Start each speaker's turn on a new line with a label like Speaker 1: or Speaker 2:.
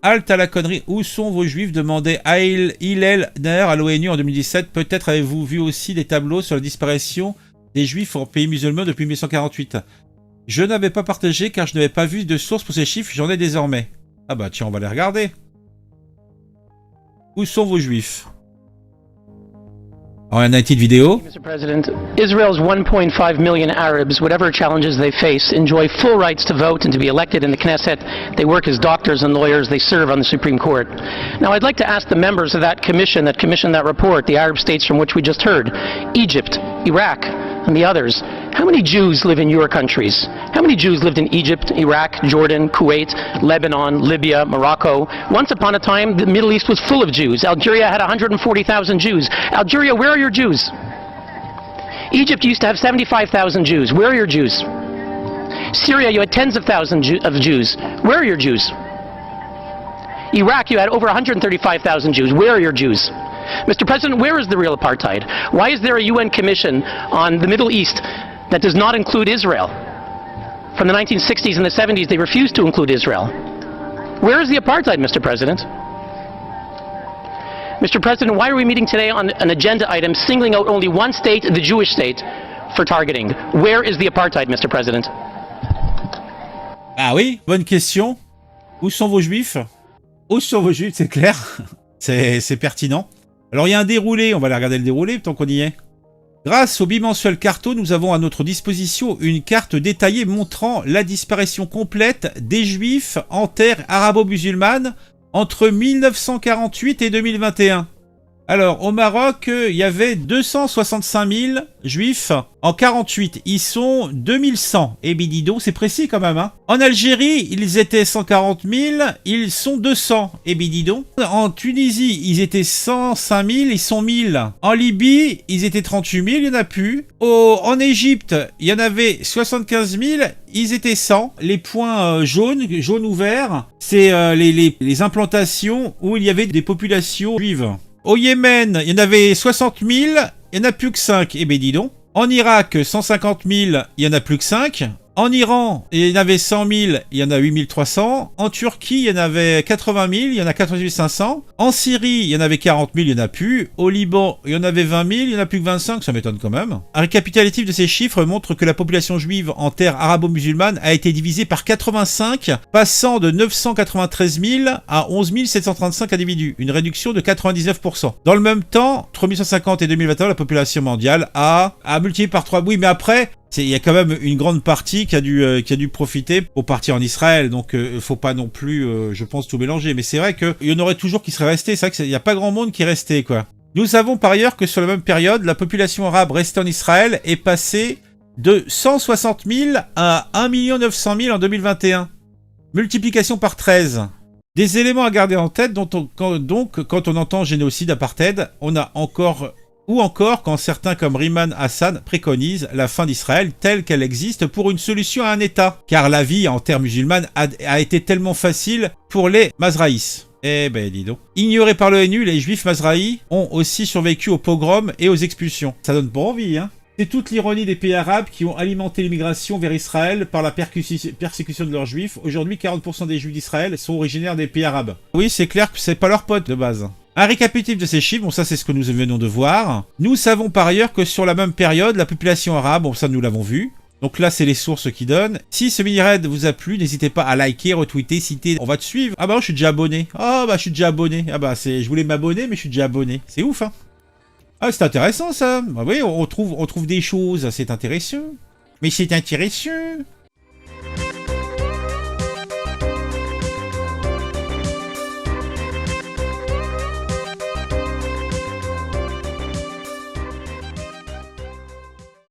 Speaker 1: Halte à la connerie, où sont vos juifs? Demandait Hillel Ner à l'ONU en 2017. Peut-être avez-vous vu aussi des tableaux sur la disparition des juifs en pays musulmans depuis 1948. Je n'avais pas partagé car je n'avais pas vu de source pour ces chiffres, j'en ai désormais. Ah bah tiens, on va les regarder. Où sont vos juifs? On a une petite vidéo.
Speaker 2: Mr. President, Israel's 1.5 million Arabs, whatever challenges they face, enjoy full rights to vote and to be elected in the Knesset. They work as doctors and lawyers. They serve on the Supreme Court. Now, I'd like to ask the members of that commissioned that report, the Arab states from which we just heard, Egypt, Iraq, and the others, how many Jews live in your countries? How many Jews lived in Egypt, Iraq, Jordan, Kuwait, Lebanon, Libya, Morocco? Once upon a time, the Middle East was full of Jews. Algeria had 140,000 Jews. Algeria, where are your Jews? Egypt used to have 75,000 Jews. Where are your Jews? Syria, you had tens of thousands of Jews. Where are your Jews? Iraq, you had over 135,000 Jews. Where are your Jews? Mr. President, where is the real apartheid? Why is there a UN commission on the Middle East that does not include Israel? From the 1960s and the 70s, they refused to include Israel. Where is the apartheid, Mr. President? Mr. President, why are we meeting today on an agenda item singling out only one state, the Jewish state, for targeting? Where is the apartheid, Mr. President?
Speaker 1: Ah oui, bonne question. Où sont vos juifs? Où sont vos juifs, c'est clair. C'est pertinent. Alors il y a un déroulé, on va aller regarder le déroulé tant qu'on y est. Grâce au bimensuel Carto, nous avons à notre disposition une carte détaillée montrant la disparition complète des Juifs en terre arabo-musulmane entre 1948 et 2021. Alors, au Maroc, il y avait 265 000 Juifs. En 48, ils sont 2100. Et bien dis donc, c'est précis quand même. Hein. En Algérie, ils étaient 140 000. Ils sont 200. Et bien dis donc. En Tunisie, ils étaient 105 000. Ils sont 1000. En Libye, ils étaient 38 000. Il n'y en a plus. En Égypte, il y en avait 75 000. Ils étaient 100. Les points jaunes ou verts, c'est les implantations où il y avait des populations juives. Au Yémen, il y en avait 60 000, il n'y en a plus que 5. Eh bien, dis donc. En Irak, 150 000, il n'y en a plus que 5. En Iran, il y en avait 100 000, il y en a 8 300. En Turquie, il y en avait 80 000, il y en a 88 500. En Syrie, il y en avait 40 000, il n'y en a plus. Au Liban, il y en avait 20 000, il n'y en a plus que 25, ça m'étonne quand même. Un récapitulatif de ces chiffres montre que la population juive en terre arabo-musulmane a été divisée par 85, passant de 993 000 à 11 735 individus, une réduction de 99%. Dans le même temps, entre 1950 et 2021, la population mondiale a multiplié par 3. Oui, mais après... il y a quand même une grande partie qui a dû profiter pour partir en Israël, donc faut pas non plus, je pense, tout mélanger. Mais c'est vrai qu'il y en aurait toujours qui seraient restés. C'est vrai qu'il n'y a pas grand monde qui est resté, quoi. Nous savons par ailleurs que sur la même période, la population arabe restée en Israël est passée de 160 000 à 1 900 000 en 2021. Multiplication par 13. Des éléments à garder en tête, quand on entend génocide, apartheid, on a encore... Ou encore quand certains comme Riyman Hassan préconisent la fin d'Israël telle qu'elle existe pour une solution à un État. Car la vie en terre musulmane a été tellement facile pour les Mazraïs. Eh ben dis donc. Ignorés par l'ONU, les juifs Mazraïs ont aussi survécu aux pogroms et aux expulsions. Ça donne pas envie, hein. C'est toute l'ironie des pays arabes qui ont alimenté l'immigration vers Israël par la persécution de leurs juifs. Aujourd'hui, 40% des juifs d'Israël sont originaires des pays arabes. Oui, c'est clair que c'est pas leurs potes de base. Un récapitulatif de ces chiffres, bon ça c'est ce que nous venons de voir. Nous savons par ailleurs que sur la même période, la population arabe, bon ça nous l'avons vu. Donc là c'est les sources qui donnent. Si ce mini-raid vous a plu, n'hésitez pas à liker, retweeter, citer, on va te suivre. Ah bah je suis déjà abonné. Ah bah je suis déjà abonné. Ah bah je voulais m'abonner mais je suis déjà abonné. C'est ouf hein. Ah c'est intéressant ça. Bah oui on trouve des choses, c'est intéressant. Mais c'est intéressant.